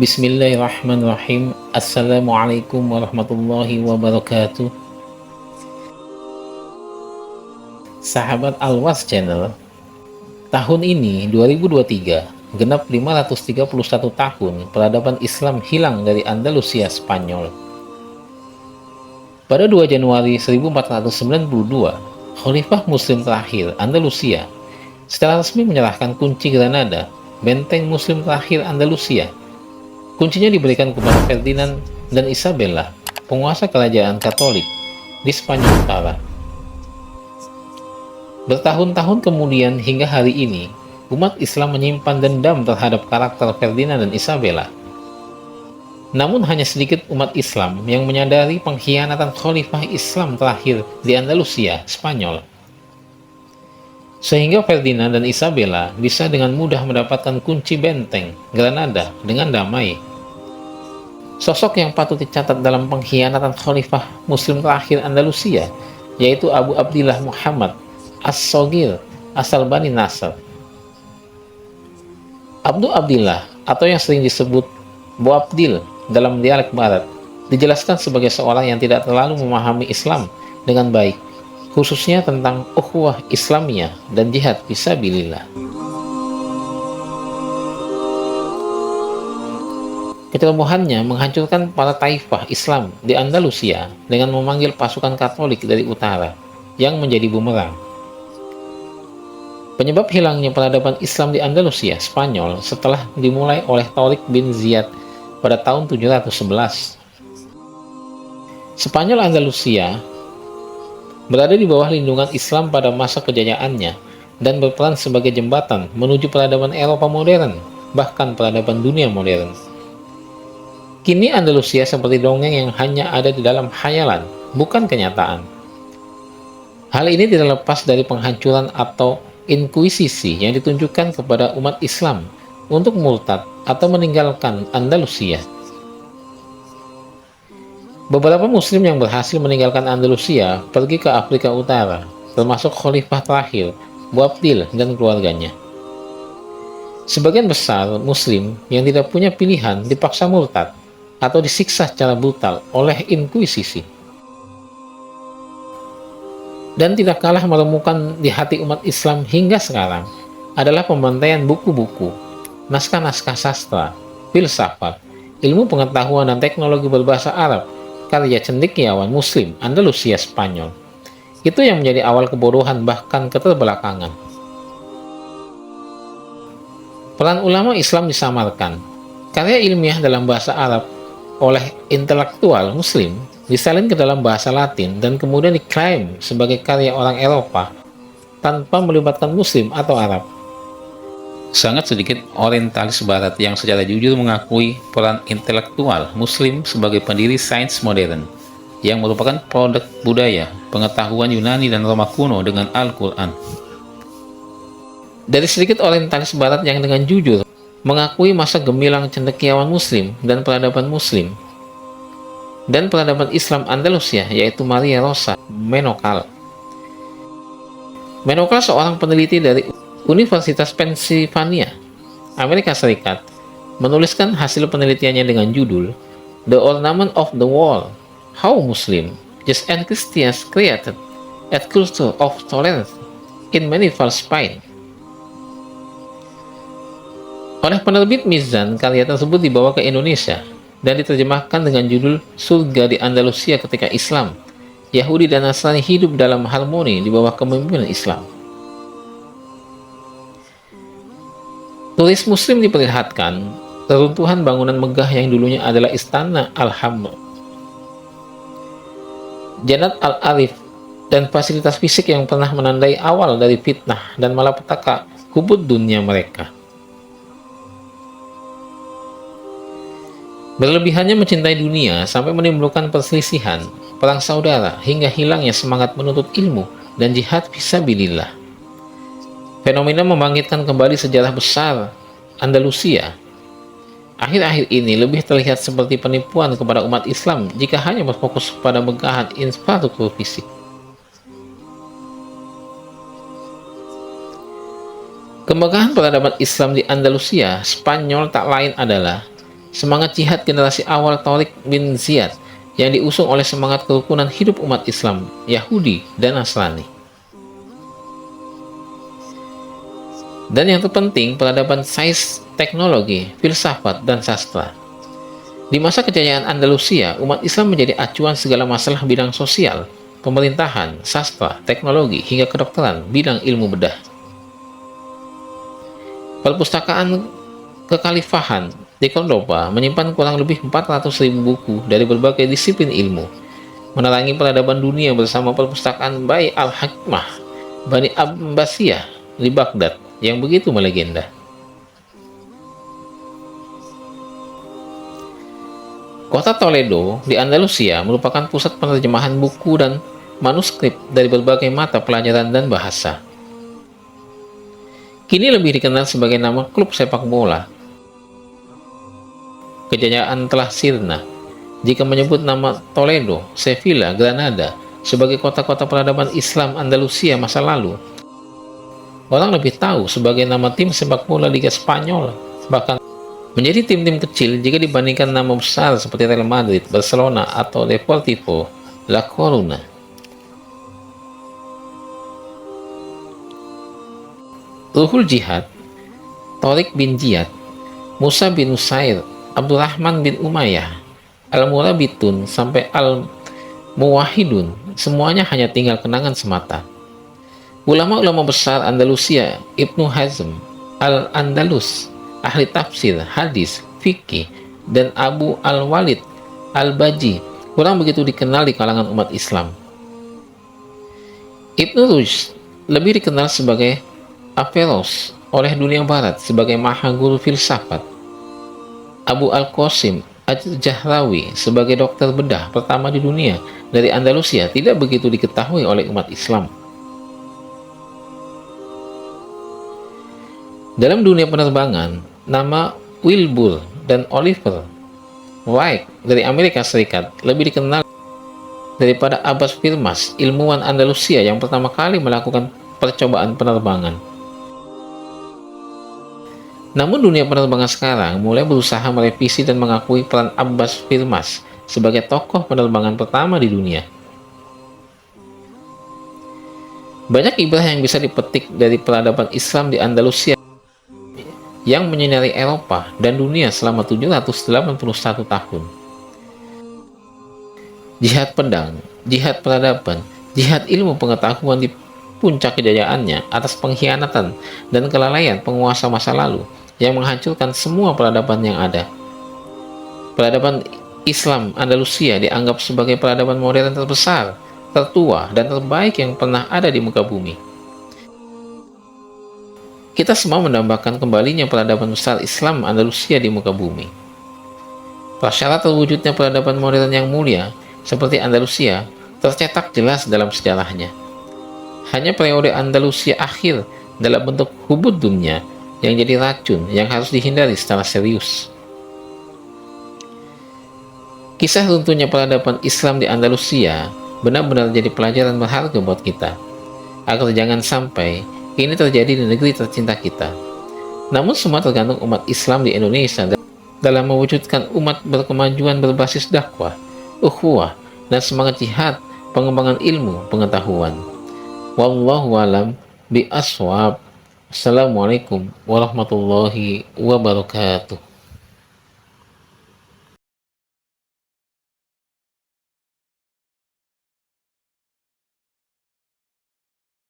Bismillahirrahmanirrahim. Assalamualaikum warahmatullahi wabarakatuh. Sahabat Alwas Channel, tahun ini 2023 genap 531 tahun peradaban Islam hilang dari Andalusia, Spanyol. Pada 2 Januari 1492, Khalifah Muslim terakhir Andalusia secara resmi menyerahkan kunci Granada, benteng Muslim terakhir Andalusia. Kuncinya diberikan kepada Ferdinand dan Isabella, penguasa kerajaan Katolik di Spanyol Utara. Bertahun-tahun kemudian hingga hari ini, umat Islam menyimpan dendam terhadap karakter Ferdinand dan Isabella. Namun hanya sedikit umat Islam yang menyadari pengkhianatan Khalifah Islam terakhir di Andalusia, Spanyol. Sehingga Ferdinand dan Isabella bisa dengan mudah mendapatkan kunci benteng Granada dengan damai. Sosok yang patut dicatat dalam pengkhianatan Khalifah Muslim terakhir Andalusia, yaitu Abu Abdillah Muhammad As-Shogir asal Bani Nasr. Abu Abdillah atau yang sering disebut Boabdil dalam dialek Barat dijelaskan sebagai seorang yang tidak terlalu memahami Islam dengan baik, khususnya tentang ukhuwah Islamiyah dan jihad fisabilillah. Kecerobohannya menghancurkan para taifah Islam di Andalusia dengan memanggil pasukan Katolik dari utara yang menjadi bumerang. Penyebab hilangnya peradaban Islam di Andalusia, Spanyol, setelah dimulai oleh Tariq bin Ziyad pada tahun 711. Spanyol Andalusia berada di bawah lindungan Islam pada masa kejayaannya dan berperan sebagai jembatan menuju peradaban Eropa modern, bahkan peradaban dunia modern. Kini Andalusia seperti dongeng yang hanya ada di dalam khayalan, bukan kenyataan. Hal ini tidak lepas dari penghancuran atau inkuisisi yang ditunjukkan kepada umat Islam untuk murtad atau meninggalkan Andalusia. Beberapa muslim yang berhasil meninggalkan Andalusia pergi ke Afrika Utara, termasuk khalifah terakhir, Boabdil dan keluarganya. Sebagian besar muslim yang tidak punya pilihan dipaksa murtad atau disiksa secara brutal oleh inkuisisi. Dan tidak kalah meremukan di hati umat Islam hingga sekarang adalah pembantaian buku-buku, naskah-naskah sastra, filsafat, ilmu pengetahuan dan teknologi berbahasa Arab, karya cendekiawan Muslim Andalusia Spanyol. Itu yang menjadi awal kebodohan bahkan keterbelakangan. Peran ulama Islam disamarkan. Karya ilmiah dalam bahasa Arab oleh intelektual Muslim disalin ke dalam bahasa Latin dan kemudian diklaim sebagai karya orang Eropa tanpa melibatkan Muslim atau Arab. Sangat sedikit orientalis Barat yang secara jujur mengakui peran intelektual Muslim sebagai pendiri sains modern yang merupakan produk budaya, pengetahuan Yunani dan Roma kuno dengan Al-Quran. Dari sedikit orientalis Barat yang dengan jujur mengakui masa gemilang cendekiawan Muslim dan peradaban Muslim dan peradaban Islam Andalusia, yaitu Maria Rosa Menocal. Menocal seorang peneliti dari Universitas Pennsylvania, Amerika Serikat, menuliskan hasil penelitiannya dengan judul The Ornament of the Wall: How Muslim, Jews and Christians Created a Culture of Tolerance in Medieval Spain. Oleh penerbit Mizan, karya tersebut dibawa ke Indonesia dan diterjemahkan dengan judul Surga di Andalusia ketika Islam, Yahudi dan Nasrani hidup dalam harmoni di bawah kepemimpinan Islam. Turis Muslim diperlihatkan reruntuhan bangunan megah yang dulunya adalah Istana Al-Hamr, Jannat Al-Arif, dan fasilitas fisik yang pernah menandai awal dari fitnah dan malapetaka kubur dunia mereka. Berlebihannya mencintai dunia sampai menimbulkan perselisihan, perang saudara, hingga hilangnya semangat menuntut ilmu dan jihad fisabilillah. Fenomena membangkitkan kembali sejarah besar Andalusia. Akhir-akhir ini lebih terlihat seperti penipuan kepada umat Islam jika hanya berfokus pada megahan infrastruktur fisik. Kemegahan peradaban Islam di Andalusia, Spanyol tak lain adalah semangat jihad generasi awal Tariq bin Ziyad yang diusung oleh semangat kerukunan hidup umat Islam, Yahudi, dan Nasrani. Dan yang terpenting, peradaban sains, teknologi, filsafat, dan sastra. Di masa kejayaan Andalusia, umat Islam menjadi acuan segala masalah bidang sosial, pemerintahan, sastra, teknologi, hingga kedokteran, bidang ilmu bedah. Perpustakaan kekhalifahan di Cordoba menyimpan kurang lebih 400.000 buku dari berbagai disiplin ilmu, menerangi peradaban dunia bersama perpustakaan Bai al-Hikmah Bani Abbasiyah di Baghdad yang begitu melegenda. Kota Toledo di Andalusia merupakan pusat penerjemahan buku dan manuskrip dari berbagai mata pelajaran dan bahasa. Kini lebih dikenal sebagai nama klub sepak bola. Kejayaan telah sirna jika menyebut nama Toledo, Sevilla, Granada sebagai kota-kota peradaban Islam Andalusia masa lalu. Orang lebih tahu sebagai nama tim sepak bola Liga Spanyol, bahkan menjadi tim-tim kecil jika dibandingkan nama besar seperti Real Madrid, Barcelona, atau Deportivo La Coruna. Ruhul Jihad, Tariq bin Ziyad, Musa bin Nusair, Abdurrahman bin Umayyah, Al-Murabitun, sampai Al-Muwahhidun, semuanya hanya tinggal kenangan semata. Ulama-ulama besar Andalusia, Ibnu Hazm, Al-Andalus, ahli tafsir, hadis, fikih, dan Abu Al-Walid Al-Baji kurang begitu dikenal di kalangan umat Islam. Ibnu Rushd lebih dikenal sebagai Averroes oleh dunia barat sebagai maha guru filsafat. Abu Al-Qasim Al-Jahrawi sebagai dokter bedah pertama di dunia dari Andalusia tidak begitu diketahui oleh umat Islam. Dalam dunia penerbangan, nama Wilbur dan Oliver Wright dari Amerika Serikat lebih dikenal daripada Abbas Firmas, ilmuwan Andalusia yang pertama kali melakukan percobaan penerbangan. Namun dunia penerbangan sekarang mulai berusaha merevisi dan mengakui peran Abbas Firmas sebagai tokoh penerbangan pertama di dunia. Banyak ibrah yang bisa dipetik dari peradaban Islam di Andalusia yang menyinari Eropa dan dunia selama 781 tahun. Jihad pedang, jihad peradaban, jihad ilmu pengetahuan di puncak kejayaannya atas pengkhianatan dan kelalaian penguasa masa lalu yang menghancurkan semua peradaban yang ada. Peradaban Islam Andalusia dianggap sebagai peradaban modern terbesar, tertua, dan terbaik yang pernah ada di muka bumi. Kita semua mendambakan kembalinya peradaban besar Islam Andalusia di muka bumi. Prasyarat terwujudnya peradaban modern yang mulia seperti Andalusia tercetak jelas dalam sejarahnya. Hanya periode Andalusia akhir dalam bentuk hubud dunia yang jadi racun yang harus dihindari secara serius. Kisah runtuhnya peradaban Islam di Andalusia benar-benar jadi pelajaran berharga buat kita, agar jangan sampai ini terjadi di negeri tercinta kita. Namun semua tergantung umat Islam di Indonesia dalam mewujudkan umat berkemajuan berbasis dakwah, ukhuwah, dan semangat jihad pengembangan ilmu pengetahuan. Wallahu alam bi ashwab. Assalamualaikum warahmatullahi wabarakatuh.